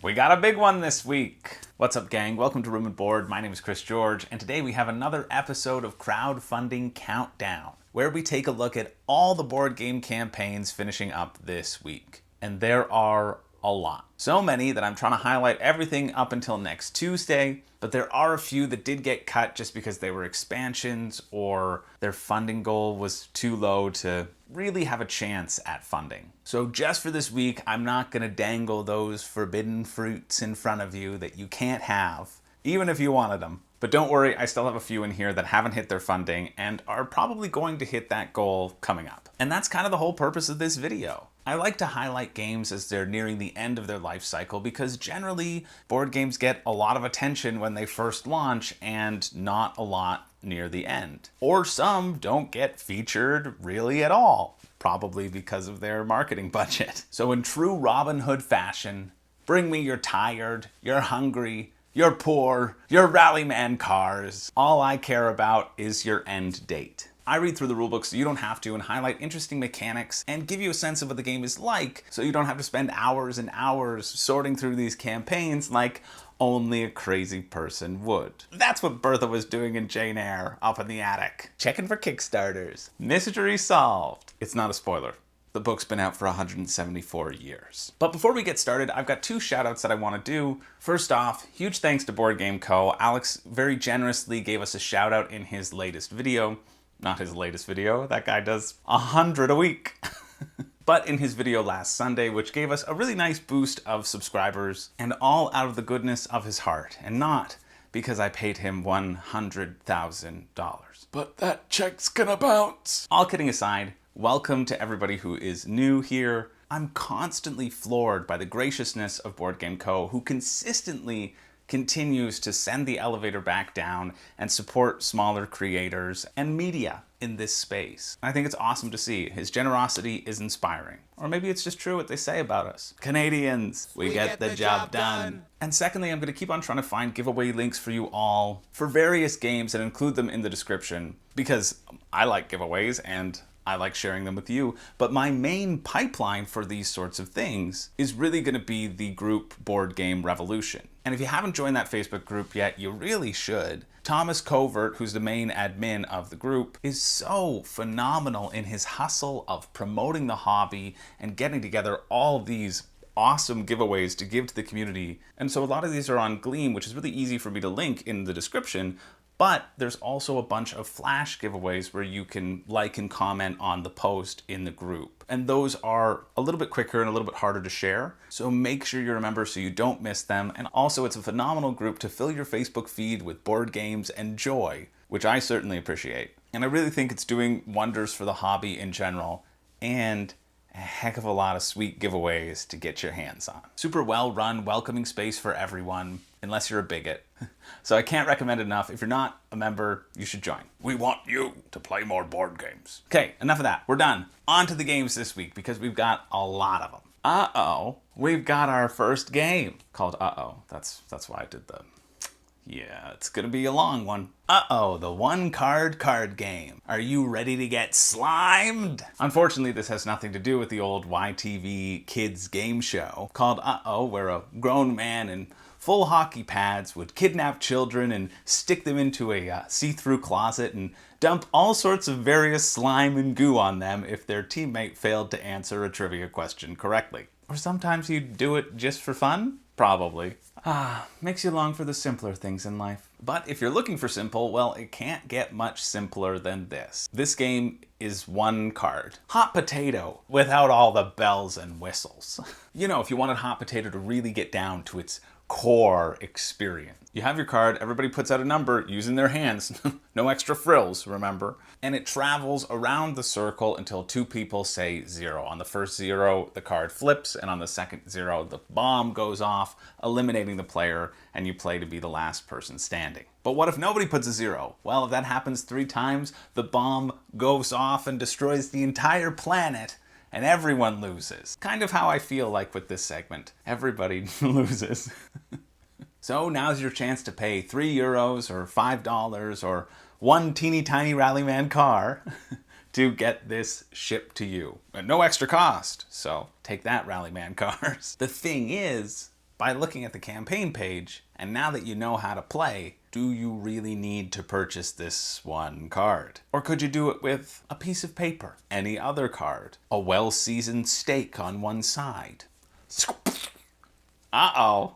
We got a big one this week. What's up, gang? Welcome to Room and Board. My name is GJorn, and today we have another episode of Crowdfunding Countdown, where we take a look at all the board game campaigns finishing up this week. And there are a lot. So many that I'm trying to highlight everything up until next Tuesday, but there are a few that did get cut just because they were expansions or their funding goal was too low to really have a chance at funding. So just for this week, I'm not going to dangle those forbidden fruits in front of you that you can't have, even if you wanted them. But don't worry, I still have a few in here that haven't hit their funding and are probably going to hit that goal coming up. And that's kind of the whole purpose of this video. I like to highlight games as they're nearing the end of their life cycle because generally board games get a lot of attention when they first launch and not a lot near the end. Or some don't get featured really at all, probably because of their marketing budget. So in true Robin Hood fashion, bring me your tired, you're hungry, you're poor, your rallyman cars. All I care about is your end date. I read through the rulebook so you don't have to and highlight interesting mechanics and give you a sense of what the game is like so you don't have to spend hours and hours sorting through these campaigns like only a crazy person would. That's what Bertha was doing in Jane Eyre up in the attic, checking for Kickstarters. Mystery solved. It's not a spoiler. The book's been out for 174 years. But before we get started, I've got two shoutouts that I want to do. First off, huge thanks to Board Game Co. Alex very generously gave us a shout out in his latest video. Not his latest video, that guy does 100 a week. But in his video last Sunday, which gave us a really nice boost of subscribers, and all out of the goodness of his heart, and not because I paid him $100,000. But that check's gonna bounce. All kidding aside, welcome to everybody who is new here. I'm constantly floored by the graciousness of Board Game Co., who consistently continues to send the elevator back down and support smaller creators and media in this space. I think it's awesome to see. His generosity is inspiring. Or maybe it's just true what they say about us. Canadians, we get the job done. And secondly, I'm going to keep on trying to find giveaway links for you all for various games and include them in the description because I like giveaways and I like sharing them with you, but my main pipeline for these sorts of things is really going to be the group Board Game Revolution. And if you haven't joined that Facebook group yet, you really should. Thomas Covert, who's the main admin of the group, is so phenomenal in his hustle of promoting the hobby and getting together all these awesome giveaways to give to the community. And so a lot of these are on Gleam, which is really easy for me to link in the description. But there's also a bunch of flash giveaways where you can like and comment on the post in the group. And those are a little bit quicker and a little bit harder to share. So make sure you're a member so you don't miss them. And also it's a phenomenal group to fill your Facebook feed with board games and joy, which I certainly appreciate. And I really think it's doing wonders for the hobby in general and a heck of a lot of sweet giveaways to get your hands on. Super well run, welcoming space for everyone, unless you're a bigot. So I can't recommend it enough. If you're not a member, you should join. We want you to play more board games. Okay, enough of that. We're done. On to the games this week because we've got a lot of them. Uh-oh, we've got our first game called Uh-oh. That's why I did the... Yeah, it's gonna be a long one. Uh-oh, the one-card card game. Are you ready to get slimed? Unfortunately, this has nothing to do with the old YTV kids game show called Uh-oh, where a grown man in full hockey pads would kidnap children and stick them into a see-through closet and dump all sorts of various slime and goo on them if their teammate failed to answer a trivia question correctly. Or sometimes you do it just for fun? Probably. Makes you long for the simpler things in life. But if you're looking for simple, well, it can't get much simpler than this. This game is one card. Hot Potato, without all the bells and whistles. You know, if you wanted Hot Potato to really get down to its core experience. You have your card, everybody puts out a number using their hands. No extra frills, remember? And it travels around the circle until two people say 0. On the first 0, the card flips, and on the second 0, the bomb goes off, eliminating the player, and you play to be the last person standing. But what if nobody puts a 0? Well, if that happens 3 times, the bomb goes off and destroys the entire planet, and everyone loses. Kind of how I feel like with this segment. Everybody loses. So now's your chance to pay €3 or $5 or one teeny tiny Rallyman car to get this shipped to you. At no extra cost. So take that, Rallyman cars. The thing is, by looking at the campaign page, and now that you know how to play, do you really need to purchase this one card? Or could you do it with a piece of paper, any other card, a well-seasoned steak on one side? Uh-oh.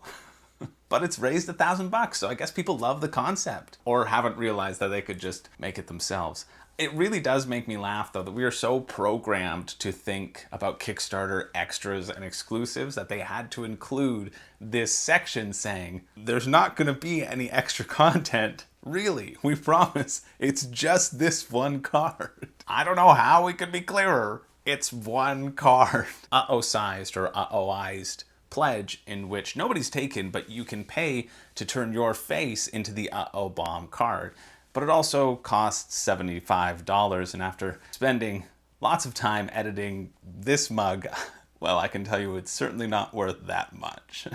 But it's raised $1,000, so I guess people love the concept, or haven't realized that they could just make it themselves. It really does make me laugh, though, that we are so programmed to think about Kickstarter extras and exclusives that they had to include this section saying, there's not going to be any extra content. Really, we promise. It's just this one card. I don't know how we could be clearer. It's one card. Uh-oh-sized or uh-oh-ized pledge in which nobody's taken, but you can pay to turn your face into the uh-oh bomb card. But it also costs $75, and after spending lots of time editing this mug, well, I can tell you it's certainly not worth that much.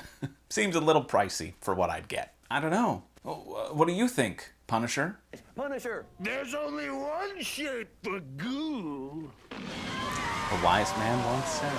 Seems a little pricey for what I'd get. I don't know. What do you think, Punisher? Punisher! There's only one shape for goo. A wise man once said.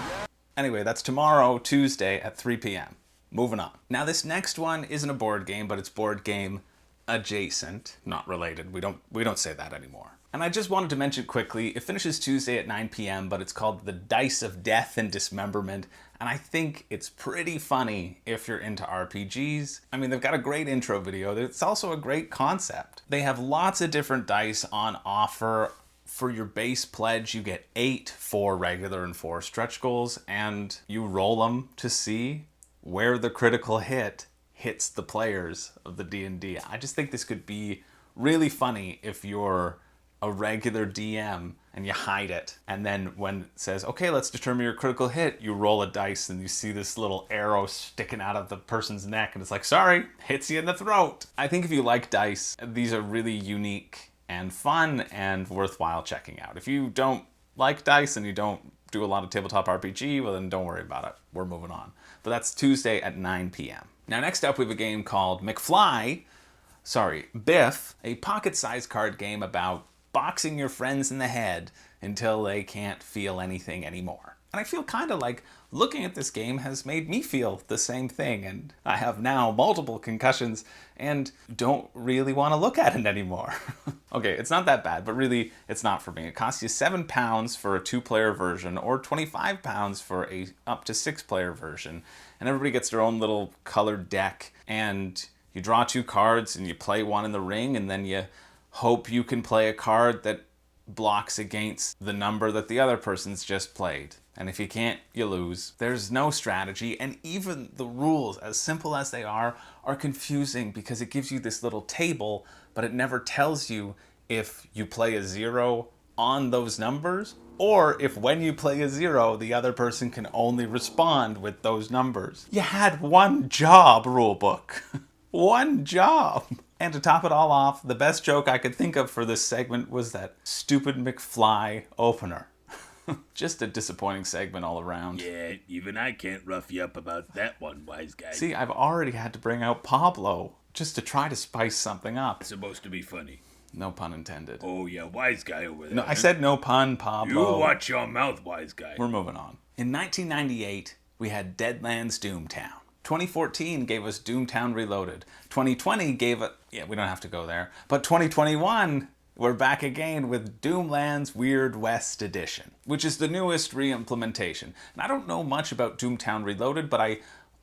Anyway, that's tomorrow, Tuesday at 3 p.m. Moving on. Now, this next one isn't a board game, but it's board game adjacent, not related. We don't say that anymore. And I just wanted to mention quickly, it finishes Tuesday at 9 p.m., but it's called The Dice of Death and Dismemberment, and I think it's pretty funny if you're into RPGs. I mean, they've got a great intro video. It's also a great concept. They have lots of different dice on offer. For your base pledge, you get 8 for regular and 4 stretch goals, and you roll them to see where the critical hit hits the players of the D&D. I just think this could be really funny if you're a regular DM and you hide it, and then when it says, okay, let's determine your critical hit, you roll a dice and you see this little arrow sticking out of the person's neck, and it's like, sorry, hits you in the throat. I think if you like dice, these are really unique and fun and worthwhile checking out. If you don't like dice and you don't do a lot of tabletop RPG, well then don't worry about it. We're moving on. But that's Tuesday at 9 p.m. Now next up we have a game called Biff, a pocket-sized card game about boxing your friends in the head until they can't feel anything anymore. And I feel kind of like looking at this game has made me feel the same thing, and I have now multiple concussions and don't really want to look at it anymore. Okay, it's not that bad, but really it's not for me. It costs you £7 for a 2-player version or £25 for a up to 6-player version, and everybody gets their own little colored deck, and you draw 2 cards and you play one in the ring, and then you hope you can play a card that blocks against the number that the other person's just played. And if you can't, you lose. There's no strategy, and even the rules, as simple as they are confusing because it gives you this little table, but it never tells you if you play a 0 on those numbers, or if when you play a 0, the other person can only respond with those numbers. You had one job, rulebook. One job. And to top it all off, the best joke I could think of for this segment was that stupid McFly opener. Just a disappointing segment all around. Yeah, even I can't rough you up about that one, wise guy. See, I've already had to bring out Pablo just to try to spice something up. It's supposed to be funny. No pun intended. Oh yeah, wise guy over there. No, I said no pun, Pablo. You watch your mouth, wise guy. We're moving on. In 1998, we had Deadlands Doomtown. 2014 gave us Doomtown Reloaded. 2020 gave it... Yeah, we don't have to go there. But 2021... we're back again with Doomland's Weird West Edition, which is the newest re-implementation. And I don't know much about Doomtown Reloaded, but I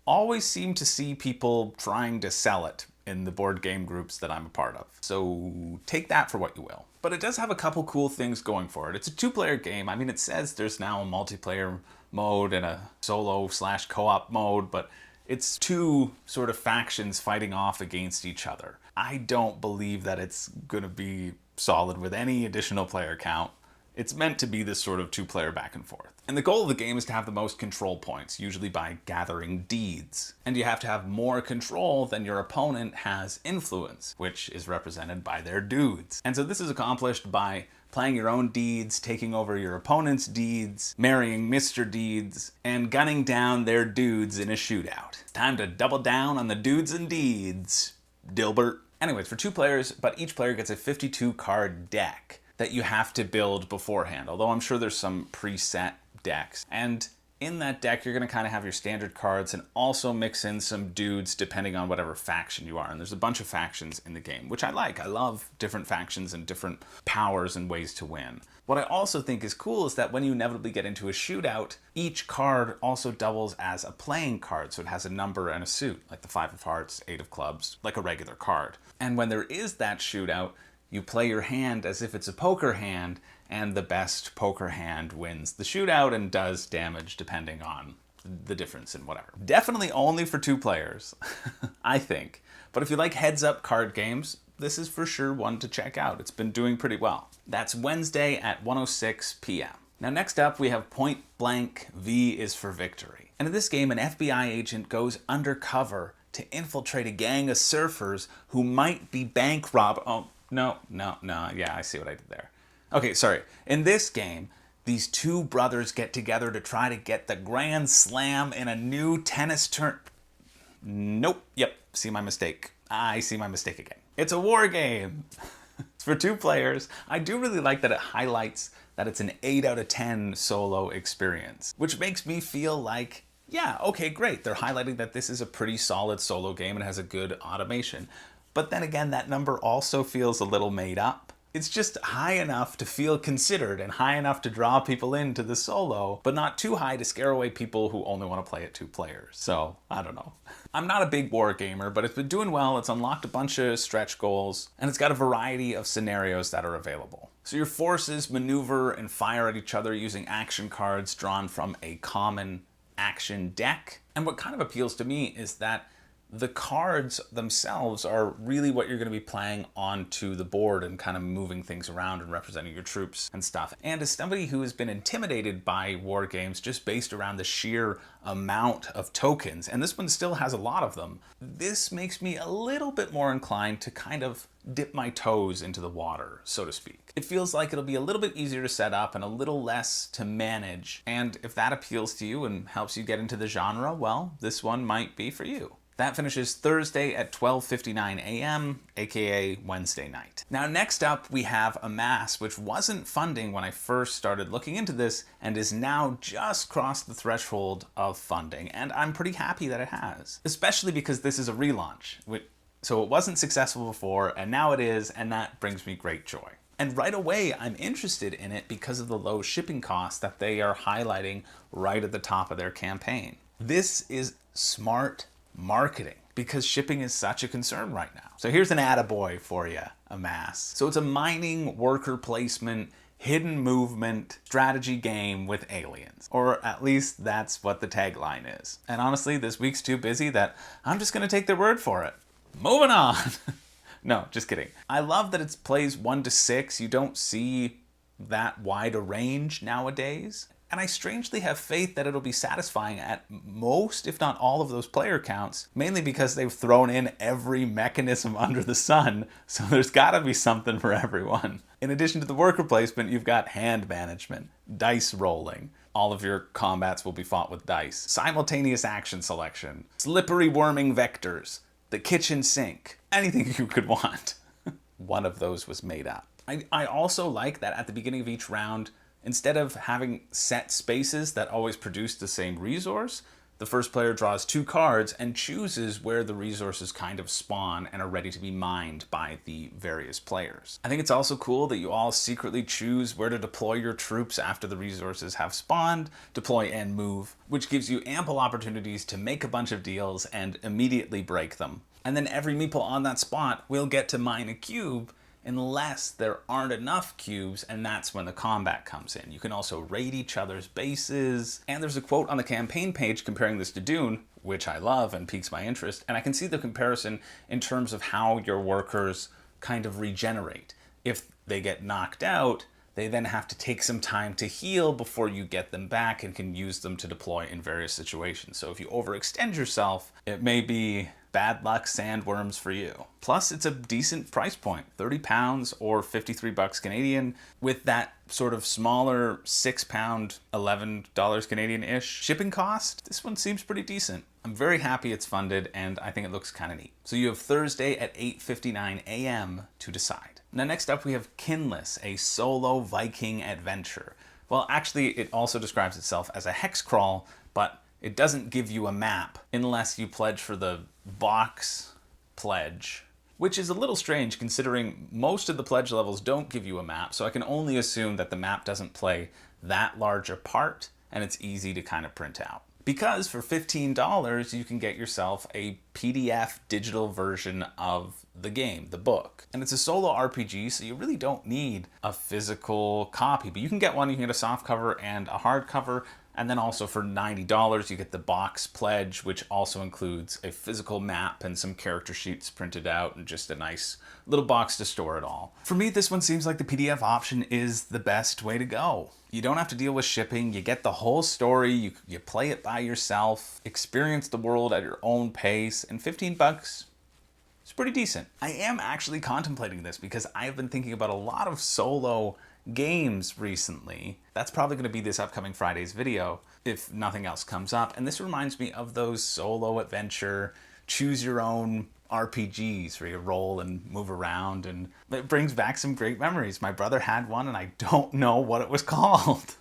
always seem to see people trying to sell it in the board game groups that I'm a part of. So take that for what you will. But it does have a couple cool things going for it. It's a 2-player game. I mean, it says there's now a multiplayer mode and a solo/co-op mode, but it's 2 sort of factions fighting off against each other. I don't believe that it's gonna be solid with any additional player count. It's meant to be this sort of 2-player back and forth. And the goal of the game is to have the most control points, usually by gathering deeds. And you have to have more control than your opponent has influence, which is represented by their dudes. And so this is accomplished by playing your own deeds, taking over your opponent's deeds, marrying Mr. Deeds, and gunning down their dudes in a shootout. Time to double down on the dudes and deeds, Dilbert. Anyways, for 2 players, but each player gets a 52-card deck that you have to build beforehand, although I'm sure there's some preset decks. And In that deck, you're going to kind of have your standard cards and also mix in some dudes depending on whatever faction you are. And there's a bunch of factions in the game, which I like. I love different factions and different powers and ways to win. What I also think is cool is that when you inevitably get into a shootout, each card also doubles as a playing card. So it has a number and a suit, like the 5 of hearts, 8 of clubs, like a regular card. And when there is that shootout, you play your hand as if it's a poker hand, and the best poker hand wins the shootout and does damage depending on the difference in whatever. Definitely only for 2 players, I think. But if you like heads-up card games, this is for sure one to check out. It's been doing pretty well. That's Wednesday at 1:06 p.m. Now next up we have Point Blank V is for Victory. And in this game, an FBI agent goes undercover to infiltrate a gang of surfers who might be bank robbers. Oh, no, yeah, I see what I did there. Okay, sorry. In this game, these 2 brothers get together to try to get the Grand Slam in a new tennis Nope. Yep. See my mistake. I see my mistake again. It's a war game. It's for 2 players. I do really like that it highlights that it's an 8 out of 10 solo experience, which makes me feel like, yeah, okay, great. They're highlighting that this is a pretty solid solo game and has a good automation. But then again, that number also feels a little made up. It's just high enough to feel considered and high enough to draw people into the solo, but not too high to scare away people who only want to play it 2 players. So, I don't know. I'm not a big war gamer, but it's been doing well. It's unlocked a bunch of stretch goals, and it's got a variety of scenarios that are available. So your forces maneuver and fire at each other using action cards drawn from a common action deck. And what kind of appeals to me is that the cards themselves are really what you're going to be playing onto the board and kind of moving things around and representing your troops and stuff. And as somebody who has been intimidated by war games just based around the sheer amount of tokens, and this one still has a lot of them, this makes me a little bit more inclined to kind of dip my toes into the water, so to speak. It feels like it'll be a little bit easier to set up and a little less to manage. And if that appeals to you and helps you get into the genre, well, this one might be for you. That finishes Thursday at 12:59 a.m., aka Wednesday night. Now next up we have Amass, which wasn't funding when I first started looking into this and is now just crossed the threshold of funding, and I'm pretty happy that it has. Especially because this is a relaunch. So it wasn't successful before, and now it is, and that brings me great joy. And right away, I'm interested in it because of the low shipping costs that they are highlighting right at the top of their campaign. This is smart marketing because shipping is such a concern right now. So here's an attaboy for you, Amass. So it's a mining, worker placement, hidden movement, strategy game with aliens. Or at least that's what the tagline is. And honestly, this week's too busy that I'm just gonna take their word for it. Moving on. No, just kidding. I love that it plays 1 to 6. You don't see that wide a range nowadays. And I strangely have faith that it'll be satisfying at most, if not all of those player counts, mainly because they've thrown in every mechanism under the sun, so there's gotta be something for everyone. In addition to the worker placement, you've got hand management, dice rolling. All of your combats will be fought with dice. Simultaneous action selection, slippery worming vectors, the kitchen sink, anything you could want. One of those was made up. I also like that at the beginning of each round, instead of having set spaces that always produce the same resource, the first player draws 2 cards and chooses where the resources kind of spawn and are ready to be mined by the various players. I think it's also cool that you all secretly choose where to deploy your troops after the resources have spawned, deploy and move, which gives you ample opportunities to make a bunch of deals and immediately break them. And then every meeple on that spot will get to mine a cube unless there aren't enough cubes, and that's when the combat comes in. You can also raid each other's bases, and there's a quote on the campaign page comparing this to Dune, which I love and piques my interest, and I can see the comparison in terms of how your workers kind of regenerate. If they get knocked out, they then have to take some time to heal before you get them back and can use them to deploy in various situations. So if you overextend yourself, it may be bad luck sandworms for you. Plus, it's a decent price point, £30 or $53 Canadian, with that sort of smaller £6, $11 Canadian-ish shipping cost. This one seems pretty decent. I'm very happy it's funded, and I think it looks kind of neat. So you have Thursday at 8:59 a.m. to decide. Now next up we have Kinless, a solo Viking adventure. Well, actually, it also describes itself as a hex crawl, but it doesn't give you a map unless you pledge for the box pledge, which is a little strange considering most of the pledge levels don't give you a map, so I can only assume that the map doesn't play that large a part and it's easy to kind of print out. Because for $15, you can get yourself a PDF digital version of the game, the book. And it's a solo RPG, so you really don't need a physical copy. But you can get one, you can get a soft cover and a hard cover. And then also for $90, you get the box pledge, which also includes a physical map and some character sheets printed out and just a nice little box to store it all. For me, this one seems like the PDF option is the best way to go. You don't have to deal with shipping. You get the whole story. You play it by yourself, experience the world at your own pace, and $15, it's pretty decent. I am actually contemplating this because I've been thinking about a lot of solo games recently. That's probably going to be this upcoming Friday's video if nothing else comes up. And this reminds me of those solo adventure, choose your own RPGs where you roll and move around, and it brings back some great memories. My brother had one and I don't know what it was called.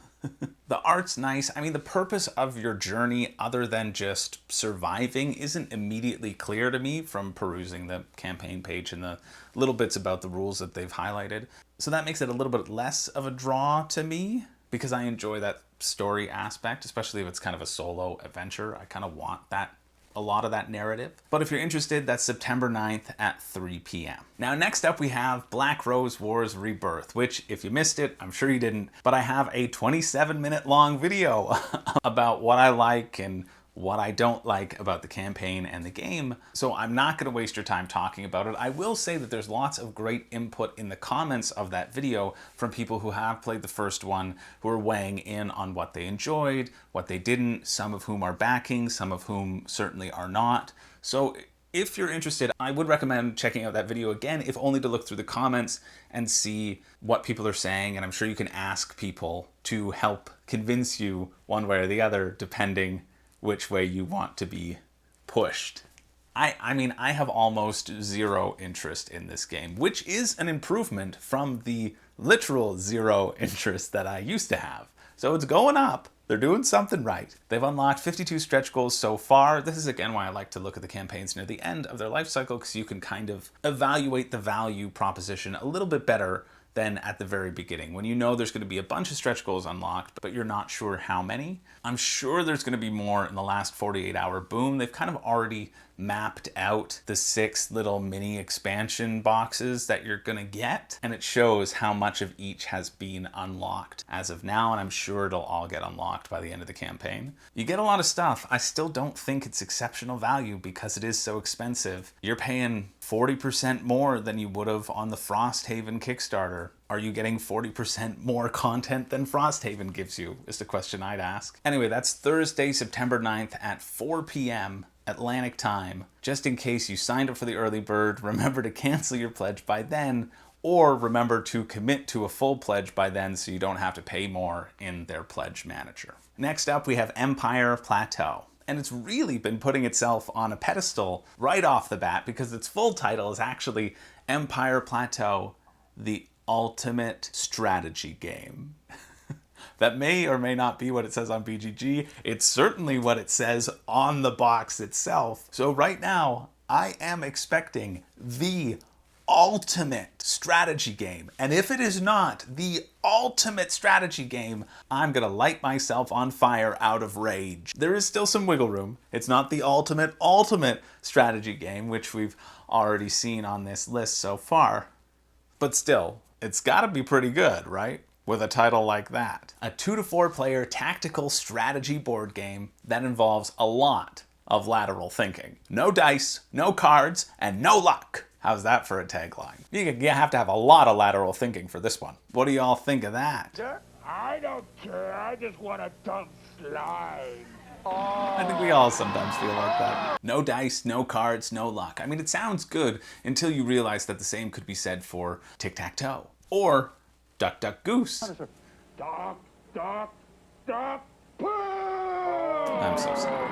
The art's nice. I mean, the purpose of your journey other than just surviving isn't immediately clear to me from perusing the campaign page and the little bits about the rules that they've highlighted. So that makes it a little bit less of a draw to me because I enjoy that story aspect, especially if it's kind of a solo adventure. I kind of want that, a lot of that narrative. But if you're interested, that's September 9th at 3 p.m. Now, next up we have Black Rose Wars Rebirth, which if you missed it, I'm sure you didn't, but I have a 27-minute long video about what I like and what I don't like about the campaign and the game, so I'm not going to waste your time talking about it. I will say that there's lots of great input in the comments of that video from people who have played the first one, who are weighing in on what they enjoyed, what they didn't, some of whom are backing, some of whom certainly are not. So if you're interested, I would recommend checking out that video again, if only to look through the comments and see what people are saying, and I'm sure you can ask people to help convince you one way or the other, depending which way you want to be pushed. I mean, I have almost zero interest in this game, which is an improvement from the literal zero interest that I used to have. So it's going up. They're doing something right. They've unlocked 52 stretch goals so far. This is again why I like to look at the campaigns near the end of their life cycle, because you can kind of evaluate the value proposition a little bit better than at the very beginning, when you know there's going to be a bunch of stretch goals unlocked, but you're not sure how many. I'm sure there's going to be more in the last 48-hour boom. They've kind of already mapped out the 6 little mini expansion boxes that you're going to get, and it shows how much of each has been unlocked as of now, and I'm sure it'll all get unlocked by the end of the campaign. You get a lot of stuff. I still don't think it's exceptional value because it is so expensive. You're paying 40% more than you would have on the Frosthaven Kickstarter. Are you getting 40% more content than Frosthaven gives you, is the question I'd ask. Anyway, that's Thursday, September 9th at 4 p.m. Atlantic time. Just in case you signed up for the early bird, remember to cancel your pledge by then, or remember to commit to a full pledge by then so you don't have to pay more in their pledge manager. Next up, we have Empire Plateau. And it's really been putting itself on a pedestal right off the bat because its full title is actually Empire Plateau, the ultimate strategy game. That may or may not be what it says on BGG. It's certainly what it says on the box itself. So right now, I am expecting the ultimate strategy game. And if it is not the ultimate strategy game, I'm gonna light myself on fire out of rage. There is still some wiggle room. It's not the ultimate strategy game, which we've already seen on this list so far. But still, it's gotta be pretty good, right? With a title like that. A 2 to 4 player tactical strategy board game that involves a lot of lateral thinking. No dice, no cards, and no luck. How's that for a tagline? You have to have a lot of lateral thinking for this one. What do y'all think of that? I don't care. I just want to dump slime. I think we all sometimes feel like that. No dice, no cards, no luck. I mean, it sounds good until you realize that the same could be said for tic-tac-toe or duck, duck, goose. Duck, duck, duck, poo! I'm so sorry.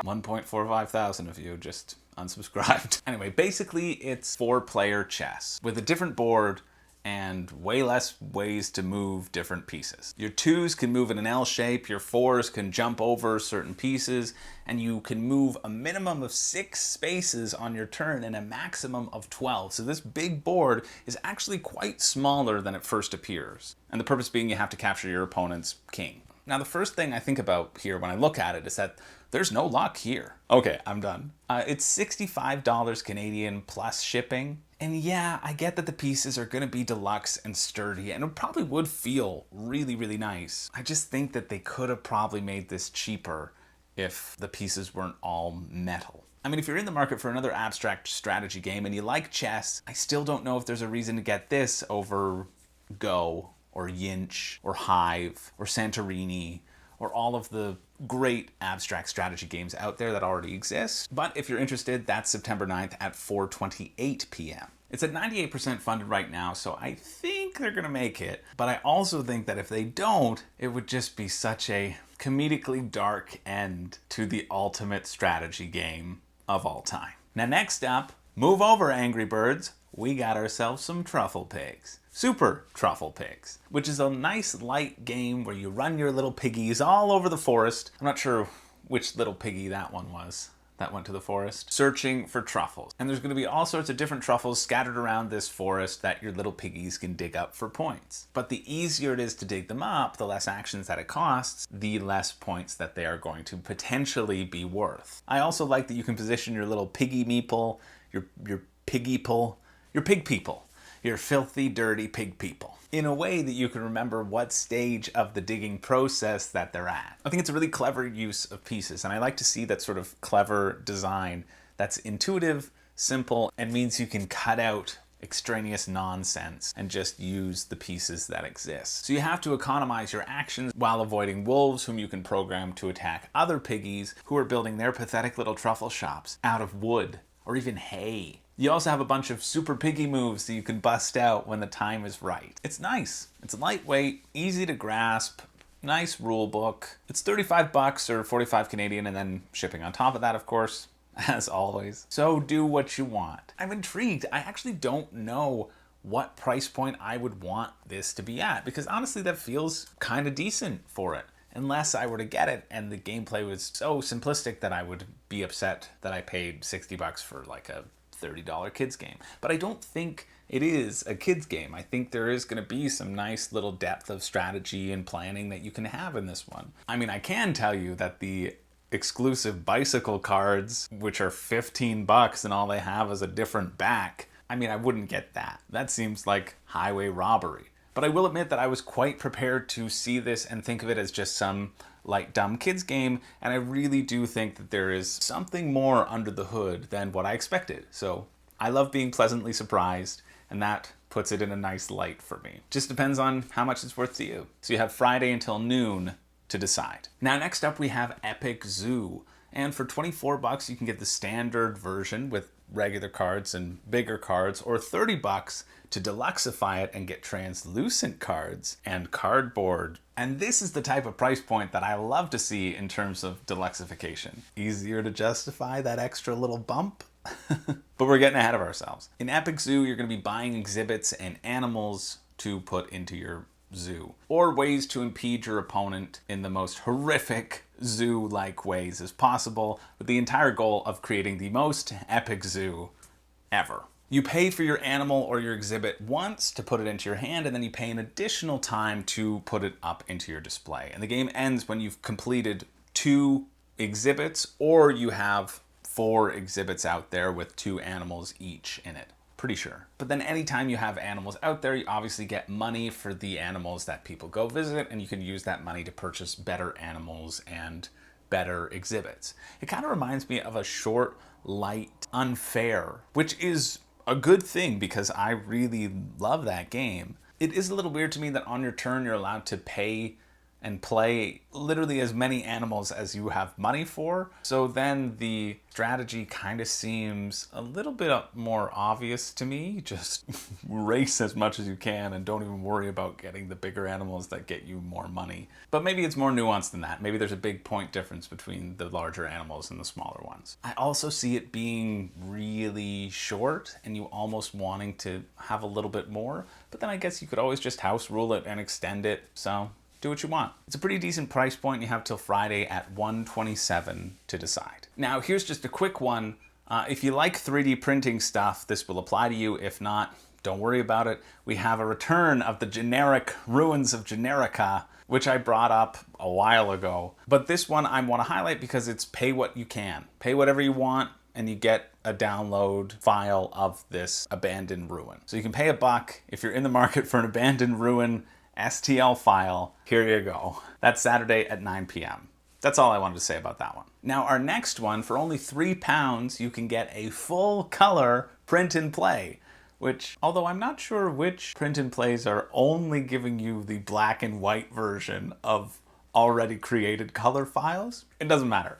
1.45 thousand of you just unsubscribed. Anyway, basically it's 4-player chess with a different board and way less ways to move different pieces. Your 2s can move in an L shape, your 4s can jump over certain pieces, and you can move a minimum of 6 spaces on your turn and a maximum of 12. So this big board is actually quite smaller than it first appears. And the purpose being you have to capture your opponent's king. Now the first thing I think about here when I look at it is that there's no luck here. Okay, I'm done. It's $65 Canadian plus shipping. And yeah, I get that the pieces are gonna be deluxe and sturdy, and it probably would feel really, really nice. I just think that they could have probably made this cheaper if the pieces weren't all metal. I mean, if you're in the market for another abstract strategy game and you like chess, I still don't know if there's a reason to get this over Go, or Yinch, or Hive, or Santorini, or all of the great abstract strategy games out there that already exist. But if you're interested, that's September 9th at 4:28 p.m. It's at 98% funded right now, so I think they're gonna make it. But I also think that if they don't, it would just be such a comedically dark end to the ultimate strategy game of all time. Now next up, move over Angry Birds, we got ourselves some Truffle Pigs. Super Truffle Pigs, which is a nice light game where you run your little piggies all over the forest. I'm not sure which little piggy that one was that went to the forest, searching for truffles. And there's going to be all sorts of different truffles scattered around this forest that your little piggies can dig up for points. But the easier it is to dig them up, the less actions that it costs, the less points that they are going to potentially be worth. I also like that you can position your little piggy meeple, your piggy-pole, your pig people, your filthy, dirty pig people, in a way that you can remember what stage of the digging process that they're at. I think it's a really clever use of pieces, and I like to see that sort of clever design that's intuitive, simple, and means you can cut out extraneous nonsense and just use the pieces that exist. So you have to economize your actions while avoiding wolves, whom you can program to attack other piggies who are building their pathetic little truffle shops out of wood or even hay. You also have a bunch of super piggy moves that you can bust out when the time is right. It's nice. It's lightweight, easy to grasp, nice rule book. It's 35 bucks or 45 Canadian, and then shipping on top of that, of course, as always. So do what you want. I'm intrigued. I actually don't know what price point I would want this to be at, because honestly that feels kind of decent for it. Unless I were to get it and the gameplay was so simplistic that I would be upset that I paid 60 bucks for like a $30 kids game. But I don't think it is a kids game. I think there is going to be some nice little depth of strategy and planning that you can have in this one. I mean, I can tell you that the exclusive bicycle cards, which are 15 bucks and all they have is a different back, I mean, I wouldn't get that. That seems like highway robbery. But I will admit that I was quite prepared to see this and think of it as just some light, dumb kids game, and I really do think that there is something more under the hood than what I expected. So I love being pleasantly surprised, and that puts it in a nice light for me. Just depends on how much it's worth to you. So you have Friday until noon to decide. Now next up we have Epic Zoo, and for 24 bucks you can get the standard version with regular cards and bigger cards, or 30 bucks to deluxify it and get translucent cards and cardboard. And this is the type of price point that I love to see in terms of deluxification. Easier to justify that extra little bump. But we're getting ahead of ourselves. In Epic Zoo, you're going to be buying exhibits and animals to put into your zoo, or ways to impede your opponent in the most horrific zoo-like ways as possible, with the entire goal of creating the most epic zoo ever. You pay for your animal or your exhibit once to put it into your hand, and then you pay an additional time to put it up into your display. And the game ends when you've completed 2 exhibits, or you have 4 exhibits out there with 2 animals each in it. Pretty sure. But then anytime you have animals out there, you obviously get money for the animals that people go visit, and you can use that money to purchase better animals and better exhibits. It kind of reminds me of a short, light, Unfair, which is a good thing because I really love that game. It is a little weird to me that on your turn you're allowed to pay and play literally as many animals as you have money for. So then the strategy kind of seems a little bit more obvious to me. Just race as much as you can and don't even worry about getting the bigger animals that get you more money. But maybe it's more nuanced than that. Maybe there's a big point difference between the larger animals and the smaller ones. I also see it being really short and you almost wanting to have a little bit more, but then I guess you could always just house rule it and extend it. So do what you want. It's a pretty decent price point. You have till Friday at $127 to decide. Now, here's just a quick one. If you like 3D printing stuff, this will apply to you. If not, don't worry about it. We have a return of the generic Ruins of Generica, which I brought up a while ago. But this one I want to highlight because it's pay what you can. Pay whatever you want and you get a download file of this abandoned ruin. So you can pay $1 if you're in the market for an abandoned ruin STL file. Here you go. That's Saturday at 9 p.m. That's all I wanted to say about that one. Now our next one, for only £3, you can get a full color print and play, which, although I'm not sure which print and plays are only giving you the black and white version of already created color files, it doesn't matter.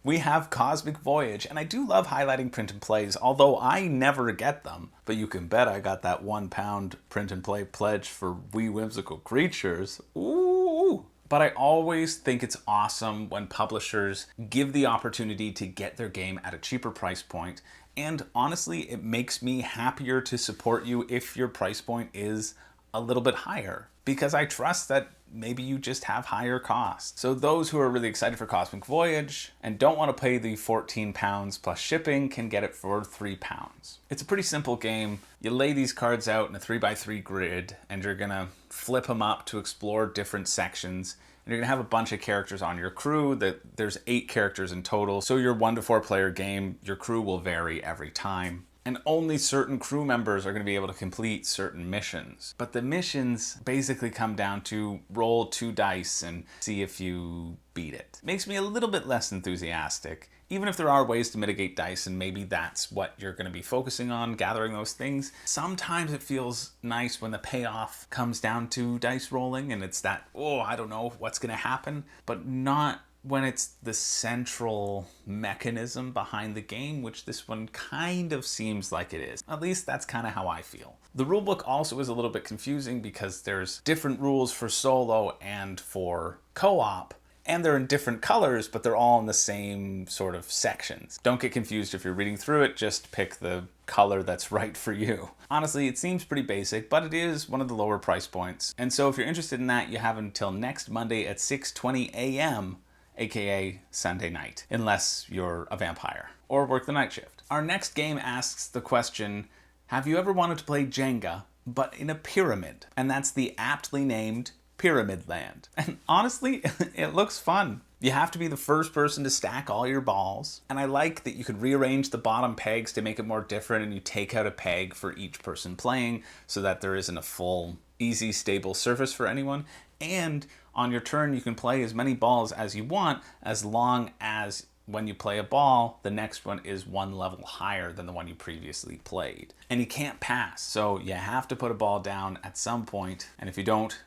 We have Cosmic Voyage, and I do love highlighting print and plays, although I never get them. But you can bet I got that £1 print and play pledge for Wee Whimsical Creatures. Ooh! But I always think it's awesome when publishers give the opportunity to get their game at a cheaper price point. And honestly, it makes me happier to support you if your price point is a little bit higher, because I trust that maybe you just have higher costs. So those who are really excited for Cosmic Voyage and don't want to pay the £14 plus shipping can get it for £3. It's a pretty simple game. You lay these cards out in a 3x3 grid and you're gonna flip them up to explore different sections. And you're gonna have a bunch of characters on your crew. There's 8 characters in total. So your 1 to 4 player game, your crew will vary every time. And only certain crew members are going to be able to complete certain missions. But the missions basically come down to roll 2 dice and see if you beat it. Makes me a little bit less enthusiastic, even if there are ways to mitigate dice and maybe that's what you're going to be focusing on, gathering those things. Sometimes it feels nice when the payoff comes down to dice rolling and it's that, oh, I don't know what's going to happen, but not when it's the central mechanism behind the game, which this one kind of seems like it is. At least that's kind of how I feel. The rulebook also is a little bit confusing because there's different rules for solo and for co-op, and they're in different colors, but they're all in the same sort of sections. Don't get confused if you're reading through it, just pick the color that's right for you. Honestly, it seems pretty basic, but it is one of the lower price points. And so if you're interested in that, you have until next Monday at 6:20 a.m., aka Sunday night, unless you're a vampire or work the night shift. Our next game asks the question, have you ever wanted to play Jenga, but in a pyramid? And that's the aptly named Pyramidland. And honestly, it looks fun. You have to be the first person to stack all your balls. And I like that you could rearrange the bottom pegs to make it more different, and you take out a peg for each person playing so that there isn't a full, easy, stable surface for anyone. And on your turn, you can play as many balls as you want, as long as when you play a ball, the next one is 1 level higher than the one you previously played. And you can't pass, so you have to put a ball down at some point, and if you don't,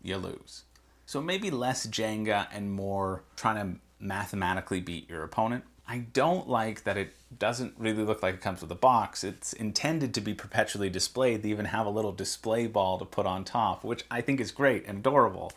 you lose. So maybe less Jenga and more trying to mathematically beat your opponent. I don't like that it doesn't really look like it comes with a box. It's intended to be perpetually displayed. They even have a little display ball to put on top, which I think is great and adorable.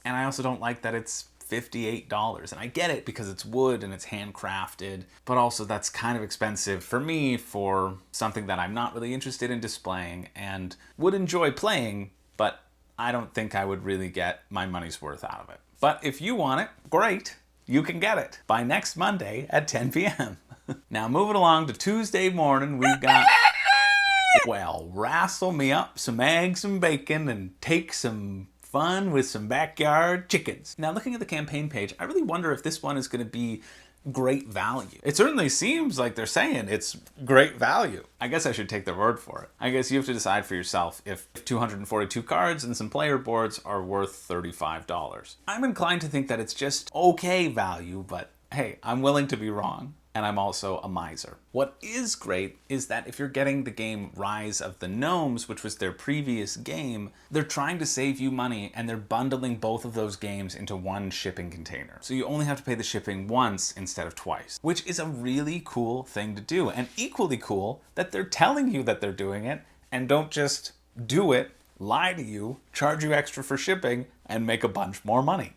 And I also don't like that it's $58. And I get it because it's wood and it's handcrafted, but also that's kind of expensive for me for something that I'm not really interested in displaying and would enjoy playing, but I don't think I would really get my money's worth out of it. But if you want it, great. You can get it by next Monday at 10 p.m. Now moving along to Tuesday morning, we've got, well, wrestle me up some eggs and bacon and take some fun with some backyard chickens. Now looking at the campaign page, I really wonder if this one is going to be great value. It certainly seems like they're saying it's great value. I guess I should take their word for it. I guess you have to decide for yourself if 242 cards and some player boards are worth $35. I'm inclined to think that it's just okay value, but hey, I'm willing to be wrong. and I'm also a miser. What is great is that if you're getting the game Rise of the Gnomes, which was their previous game, they're trying to save you money and they're bundling both of those games into one shipping container. So you only have to pay the shipping once instead of twice, which is a really cool thing to do, and equally cool that they're telling you that they're doing it and don't just do it, lie to you, charge you extra for shipping, and make a bunch more money.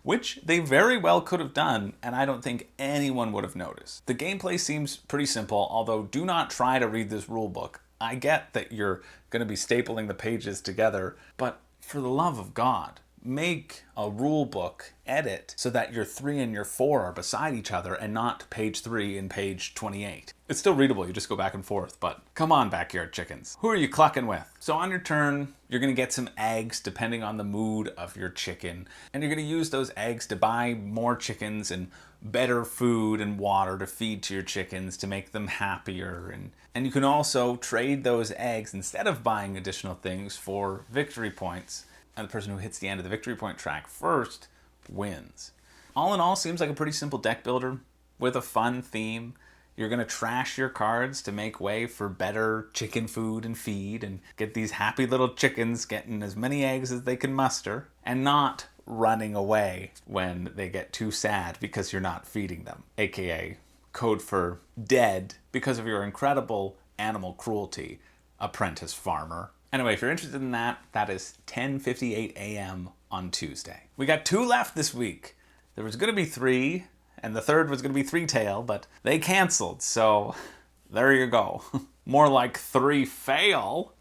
Which they very well could have done, and I don't think anyone would have noticed. The gameplay seems pretty simple, although do not try to read this rulebook. I get that you're going to be stapling the pages together, but for the love of God, make a rulebook edit so that your 3 and your 4 are beside each other and not page 3 and page 28. It's still readable, you just go back and forth, but come on, backyard chickens. Who are you clucking with? So on your turn, you're gonna get some eggs depending on the mood of your chicken, and you're gonna use those eggs to buy more chickens and better food and water to feed to your chickens to make them happier. And you can also trade those eggs instead of buying additional things for victory points. And the person who hits the end of the victory point track first wins. All in all, seems like a pretty simple deck builder with a fun theme. You're going to trash your cards to make way for better chicken food and feed and get these happy little chickens getting as many eggs as they can muster and not running away when they get too sad because you're not feeding them, aka code for dead because of your incredible animal cruelty, apprentice farmer. Anyway, if you're interested in that, that is 10:58 a.m. on Tuesday. We got 2 left this week. There was going to be 3, and the third was going to be 3-tail, but they canceled, so there you go. More like 3-fail.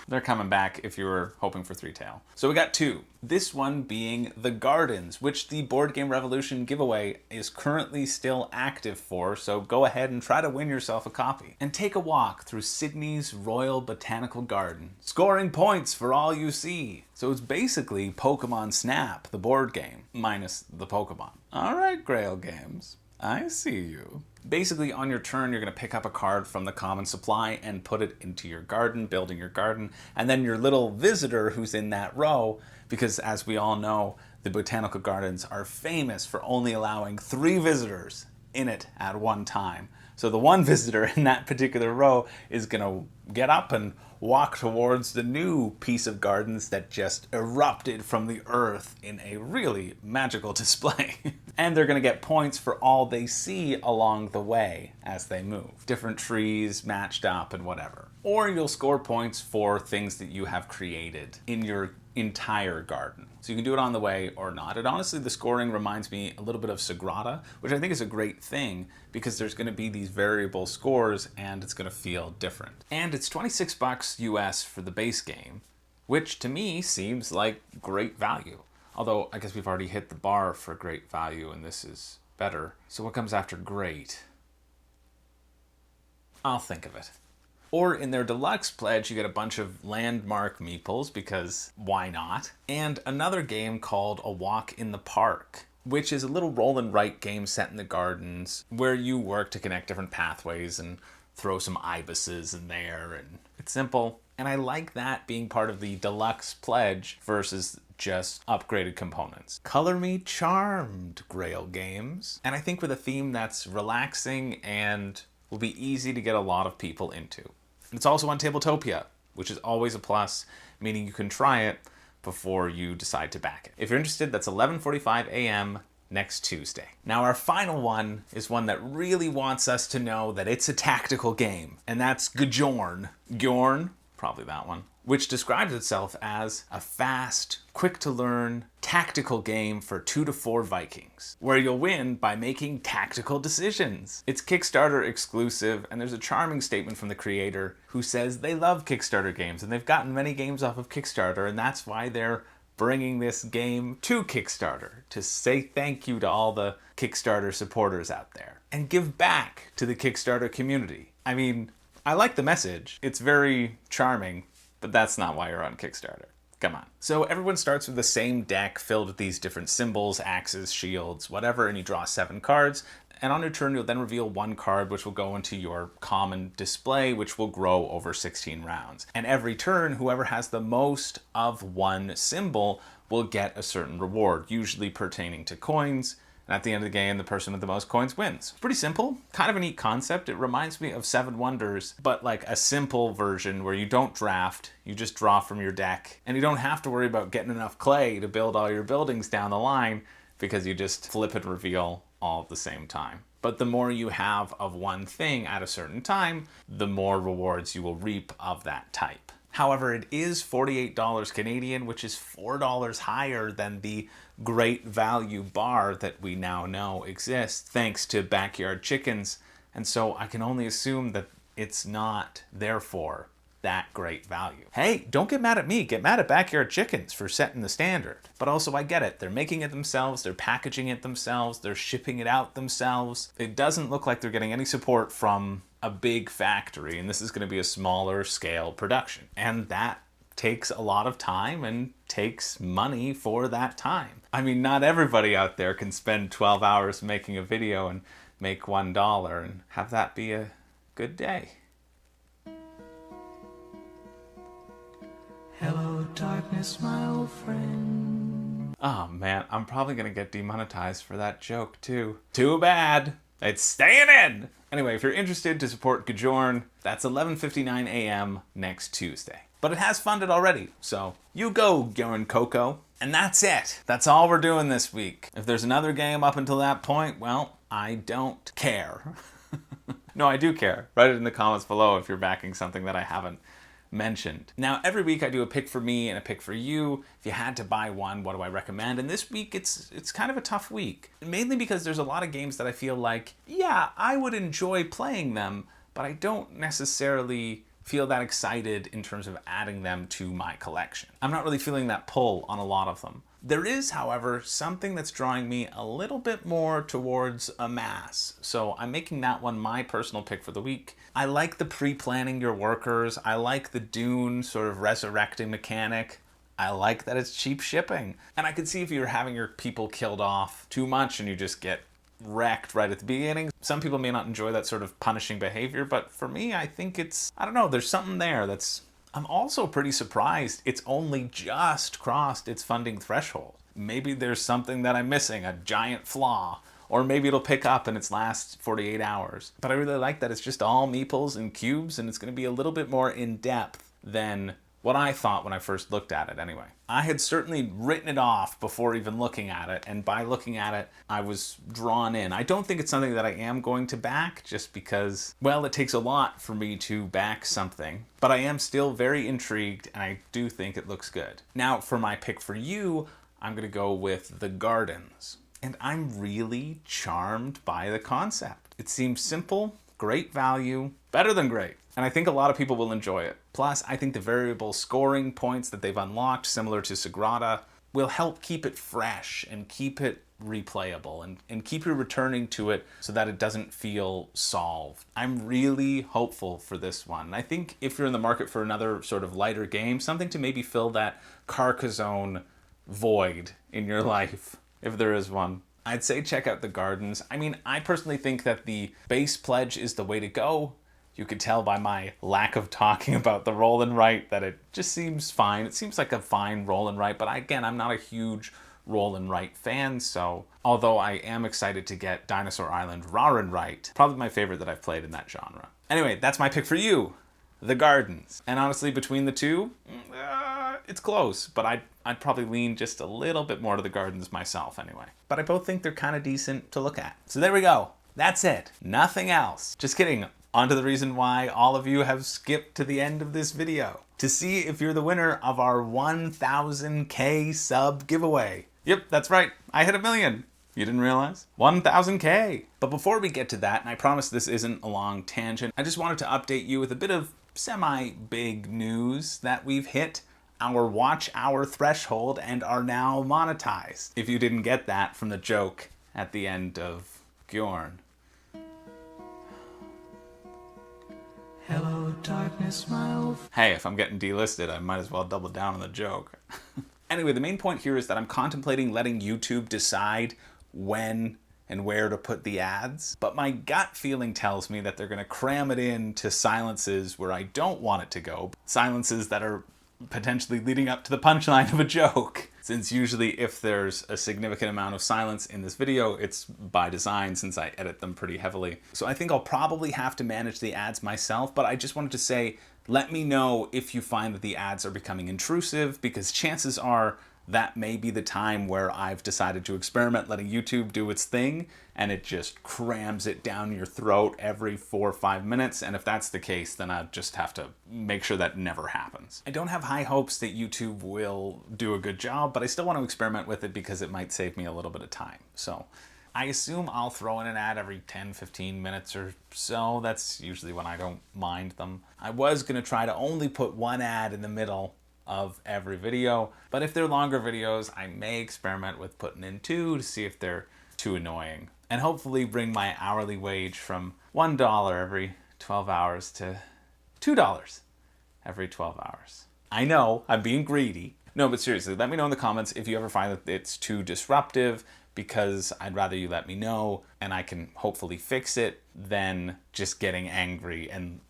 They're coming back if you were hoping for 3-tail. So we got 2. This one being The Gardens, which the Board Game Revolution giveaway is currently still active for, so go ahead and try to win yourself a copy. And take a walk through Sydney's Royal Botanical Garden, scoring points for all you see. So it's basically Pokemon Snap, the board game, minus the Pokemon. Alright, Grail Games, I see you. Basically, on your turn, you're going to pick up a card from the common supply and put it into your garden, building your garden. And then your little visitor who's in that row, because as we all know, the botanical gardens are famous for only allowing 3 visitors in it at one time. So the one visitor in that particular row is going to get up and walk towards the new piece of gardens that just erupted from the earth in a really magical display. And they're going to get points for all they see along the way as they move. Different trees matched up and whatever. Or you'll score points for things that you have created in your entire garden. So you can do it on the way or not. And honestly, the scoring reminds me a little bit of Sagrada, which I think is a great thing because there's going to be these variable scores and it's going to feel different. And it's $26 US for the base game, which to me seems like great value. Although I guess we've already hit the bar for great value and this is better. So what comes after great? I'll think of it. Or in their deluxe pledge, you get a bunch of landmark meeples, because why not? And another game called A Walk in the Park, which is a little roll and write game set in the gardens where you work to connect different pathways and throw some ibises in there. And it's simple. And I like that being part of the deluxe pledge versus just upgraded components. Color me charmed, Grail Games. And I think with a theme that's relaxing and will be easy to get a lot of people into. It's also on Tabletopia, which is always a plus, meaning you can try it before you decide to back it. If you're interested, that's 11:45 a.m. next Tuesday. Now our final one is one that really wants us to know that it's a tactical game, and that's GJorn. GJorn, probably that one, which describes itself as a fast, quick-to-learn, tactical game for 2 to 4 Vikings, where you'll win by making tactical decisions. It's Kickstarter exclusive, and there's a charming statement from the creator who says they love Kickstarter games, and they've gotten many games off of Kickstarter, and that's why they're bringing this game to Kickstarter, to say thank you to all the Kickstarter supporters out there, and give back to the Kickstarter community. I mean, I like the message. It's very charming, but that's not why you're on Kickstarter. Come on. So everyone starts with the same deck filled with these different symbols, axes, shields, whatever, and you draw 7 cards. And on your turn, you'll then reveal 1 card, which will go into your common display, which will grow over 16 rounds. And every turn, whoever has the most of one symbol will get a certain reward, usually pertaining to coins, And at the end of the game, the person with the most coins wins. Pretty simple, kind of a neat concept. It reminds me of Seven Wonders, but like a simple version where you don't draft, you just draw from your deck. And you don't have to worry about getting enough clay to build all your buildings down the line because you just flip and reveal all at the same time. But the more you have of one thing at a certain time, the more rewards you will reap of that type. However, it is $48 Canadian, which is $4 higher than the great value bar that we now know exists thanks to Backyard Chickens. And so I can only assume that it's not, therefore, that great value. Hey, don't get mad at me. Get mad at Backyard Chickens for setting the standard. But also, I get it. They're making it themselves. They're packaging it themselves. They're shipping it out themselves. It doesn't look like they're getting any support from a big factory, and this is going to be a smaller scale production. And that takes a lot of time and takes money for that time. I mean, not everybody out there can spend 12 hours making a video and make $1 and have that be a good day. Hello, darkness, my old friend. Oh man, I'm probably gonna get demonetized for that joke too. Too bad. It's staying in. Anyway, if you're interested to support GJorn, that's 11:59 a.m. next Tuesday. But it has funded already, so you go, Gjoren Coco. And that's it. That's all we're doing this week. If there's another game up until that point, well, I don't care. No, I do care. Write it in the comments below if you're backing something that I haven't mentioned. Now, every week I do a pick for me and a pick for you. If you had to buy one, what do I recommend? And this week it's kind of a tough week, mainly because there's a lot of games that I feel like, yeah, I would enjoy playing them, but I don't necessarily feel that excited in terms of adding them to my collection. I'm not really feeling that pull on a lot of them. There is, however, something that's drawing me a little bit more towards Amass, so I'm making that one my personal pick for the week. I like the pre-planning your workers. I like the Dune sort of resurrecting mechanic. I like that it's cheap shipping. And I could see if you're having your people killed off too much and you just get wrecked right at the beginning. Some people may not enjoy that sort of punishing behavior, but for me, I think it's, I don't know, there's something there that's, I'm also pretty surprised it's only just crossed its funding threshold. Maybe there's something that I'm missing, a giant flaw, or maybe it'll pick up in its last 48 hours. But I really like that it's just all meeples and cubes, and it's going to be a little bit more in depth than what I thought when I first looked at it anyway. I had certainly written it off before even looking at it, and by looking at it, I was drawn in. I don't think it's something that I am going to back just because, well, it takes a lot for me to back something, but I am still very intrigued, and I do think it looks good. Now, for my pick for you, I'm gonna go with The Gardens, and I'm really charmed by the concept. It seems simple, great value, better than great. And I think a lot of people will enjoy it. Plus, I think the variable scoring points that they've unlocked, similar to Sagrada, will help keep it fresh and keep it replayable and keep you returning to it so that it doesn't feel solved. I'm really hopeful for this one. I think if you're in the market for another sort of lighter game, something to maybe fill that Carcassonne void in your life, if there is one, I'd say check out The Gardens. I mean, I personally think that the base pledge is the way to go. You could tell by my lack of talking about the roll and write that it just seems fine. It seems like a fine roll and write, but again, I'm not a huge roll and write fan, so although I am excited to get Dinosaur Island Raw and Write, probably my favorite that I've played in that genre. Anyway, that's my pick for you, The Gardens. And honestly, between the two, it's close, but I'd probably lean just a little bit more to The Gardens myself anyway. But I both think they're kind of decent to look at. So there we go. That's it. Nothing else. Just kidding. On to the reason why all of you have skipped to the end of this video. To see if you're the winner of our 1000K sub giveaway. Yep, that's right. I hit 1 million. You didn't realize? 1000K. But before we get to that, and I promise this isn't a long tangent, I just wanted to update you with a bit of semi-big news that we've hit our watch hour threshold and are now monetized. If you didn't get that from the joke at the end of GJorn. Hello, darkness, my old friend. Hey, if I'm getting delisted, I might as well double down on the joke. Anyway, the main point here is that I'm contemplating letting YouTube decide when and where to put the ads, but my gut feeling tells me that they're going to cram it into silences where I don't want it to go, silences that are potentially leading up to the punchline of a joke. since usually if there's a significant amount of silence in this video, it's by design since I edit them pretty heavily. So I think I'll probably have to manage the ads myself, but I just wanted to say, let me know if you find that the ads are becoming intrusive, because chances are that may be the time where I've decided to experiment letting YouTube do its thing, and it just crams it down your throat every 4 or 5 minutes. And if that's the case, then I just have to make sure that never happens. I don't have high hopes that YouTube will do a good job, but I still want to experiment with it because it might save me a little bit of time. So I assume I'll throw in an ad every 10-15 minutes or so. That's usually when I don't mind them. I was going to try to only put one ad in the middle of every video, but if they're longer videos, I may experiment with putting in 2 to see if they're too annoying, and hopefully bring my hourly wage from $1 every 12 hours to $2 every 12 hours. I know, I'm being greedy. No, but seriously, let me know in the comments if you ever find that it's too disruptive, because I'd rather you let me know and I can hopefully fix it than just getting angry and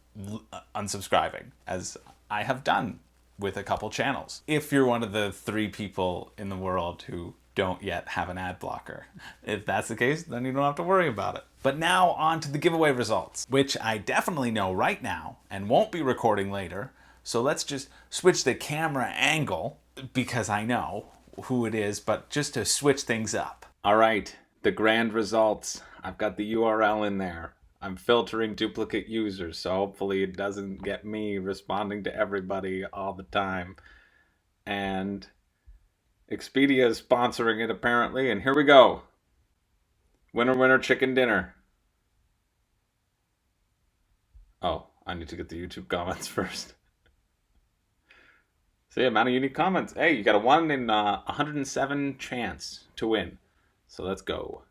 unsubscribing, as I have done with a couple channels. If you're one of the 3 people in the world who don't yet have an ad blocker. If that's the case, then you don't have to worry about it. But now on to the giveaway results, which I definitely know right now and won't be recording later. So let's just switch the camera angle, because I know who it is, but just to switch things up. All right, the grand results. I've got the URL in there. I'm filtering duplicate users, so hopefully it doesn't get me responding to everybody all the time. And Expedia is sponsoring it apparently, and here we go. Winner, winner, chicken dinner. Oh, I need to get the YouTube comments first. See, amount of unique comments. Hey, you got a 1 in 107 chance to win. So let's go.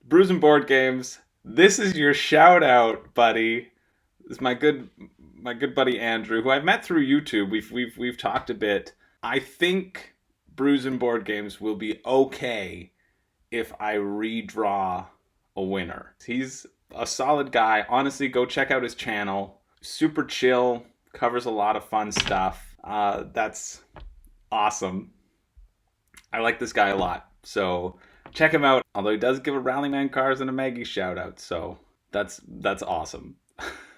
Brews and Board Games, this is your shout out, buddy. This is my good buddy Andrew, who I've met through YouTube. We've talked a bit. I think Brews and Board Games will be okay if I redraw a winner. He's a solid guy. Honestly, go check out his channel. Super chill, covers a lot of fun stuff. That's awesome. I like this guy a lot, so check him out. Although he does give a Rallyman Cars and a Maggie shout out, so that's awesome.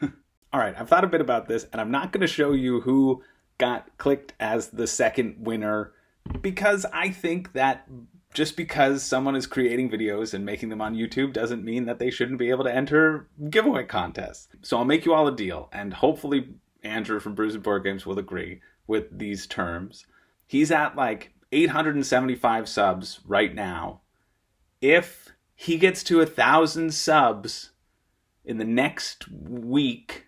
All right, I've thought a bit about this, and I'm not going to show you who got clicked as the second winner, because I think that just because someone is creating videos and making them on YouTube doesn't mean that they shouldn't be able to enter giveaway contests. So I'll make you all a deal, and hopefully Andrew from Brews and Board Games will agree with these terms. He's at like 875 subs right now. If he gets to 1,000 subs in the next week,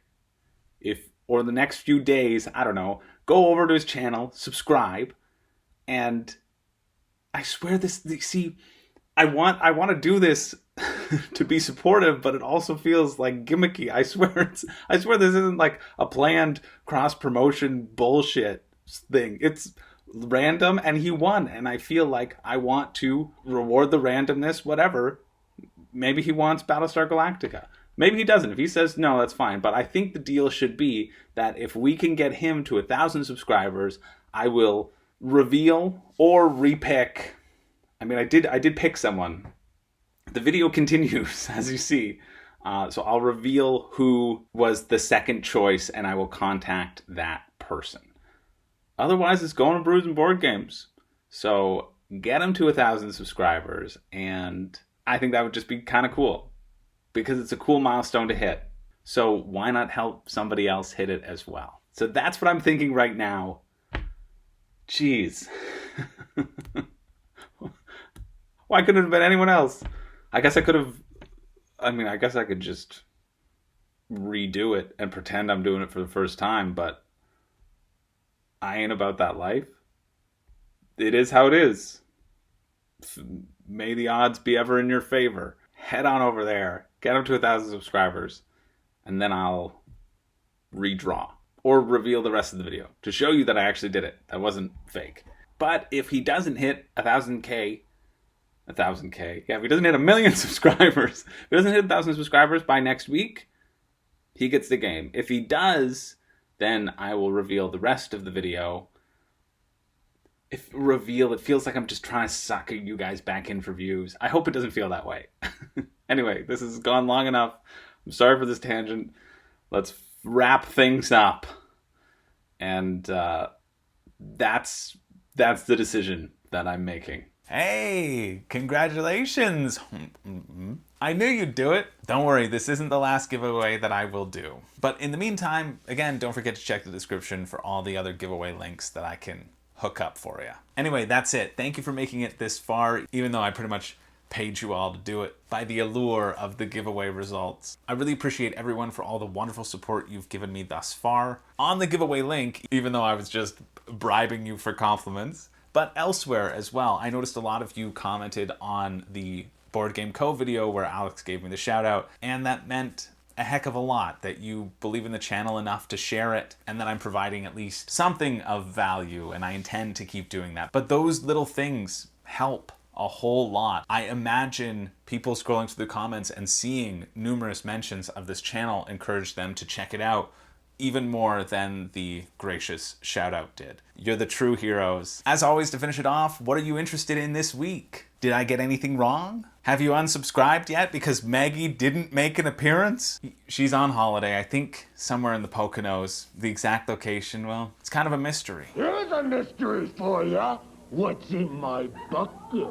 or the next few days, I don't know, go over to his channel, subscribe, and I swear I want to do this to be supportive, but it also feels like gimmicky. I swear this isn't like a planned cross promotion bullshit thing. It's random, and he won, and I feel like I want to reward the randomness, whatever. Maybe he wants Battlestar Galactica. Maybe he doesn't. If he says no, that's fine. But I think the deal should be that if we can get him to 1,000 subscribers, I will reveal or repick. I mean, I did pick someone. The video continues, as you see. So I'll reveal who was the second choice, and I will contact that person. Otherwise, it's going to Brews and Board Games. So get him to 1,000 subscribers, and I think that would just be kind of cool, because it's a cool milestone to hit. So why not help somebody else hit it as well? So that's what I'm thinking right now. Jeez. Why couldn't it have been anyone else? I guess I could just redo it and pretend I'm doing it for the first time, but I ain't about that life. It is how it is. May the odds be ever in your favor. Head on over there, get him to 1,000 subscribers, and then I'll redraw or reveal the rest of the video to show you that I actually did it. That wasn't fake. But if he doesn't hit 1,000K, 1,000K. Yeah, if he doesn't hit 1 million subscribers, if he doesn't hit 1,000 subscribers by next week, he gets the game. If he does, then I will reveal the rest of the video. It feels like I'm just trying to suck you guys back in for views. I hope it doesn't feel that way. Anyway, this has gone long enough. I'm sorry for this tangent. Let's wrap things up. And that's the decision that I'm making. Hey, congratulations. I knew you'd do it. Don't worry, this isn't the last giveaway that I will do. But in the meantime, again, don't forget to check the description for all the other giveaway links that I can hook up for you. Anyway, that's it. Thank you for making it this far, even though I pretty much paid you all to do it by the allure of the giveaway results. I really appreciate everyone for all the wonderful support you've given me thus far. On the giveaway link, even though I was just bribing you for compliments, but elsewhere as well, I noticed a lot of you commented on the Board Game Co video where Alex gave me the shout out, and that meant a heck of a lot that you believe in the channel enough to share it, and that I'm providing at least something of value, and I intend to keep doing that. But those little things help a whole lot. I imagine people scrolling through the comments and seeing numerous mentions of this channel encourage them to check it out even more than the gracious shout out did. You're the true heroes. As always, to finish it off, what are you interested in this week? Did I get anything wrong? Have you unsubscribed yet because Maggie didn't make an appearance? She's on holiday, I think somewhere in the Poconos. The exact location, well, it's kind of a mystery. Here's a mystery for ya. What's in my bucket?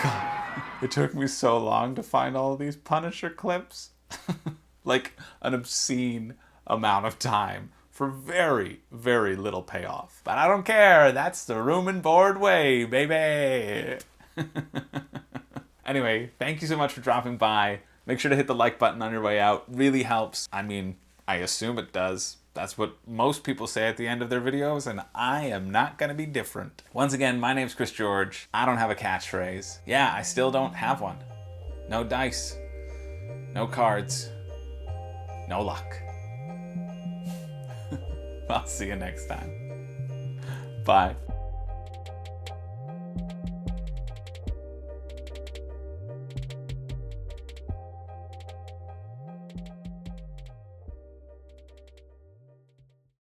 God, it took me so long to find all of these Punisher clips. Like an obscene amount of time for very, very little payoff. But I don't care. That's the room and board way, baby. Anyway, thank you so much for dropping by. Make sure to hit the like button on your way out. Really helps. I mean, I assume it does. That's what most people say at the end of their videos, and I am not gonna be different. Once again, my name's Chris George. I don't have a catchphrase. Yeah, I still don't have one. No dice. No cards. No luck. I'll see you next time. Bye.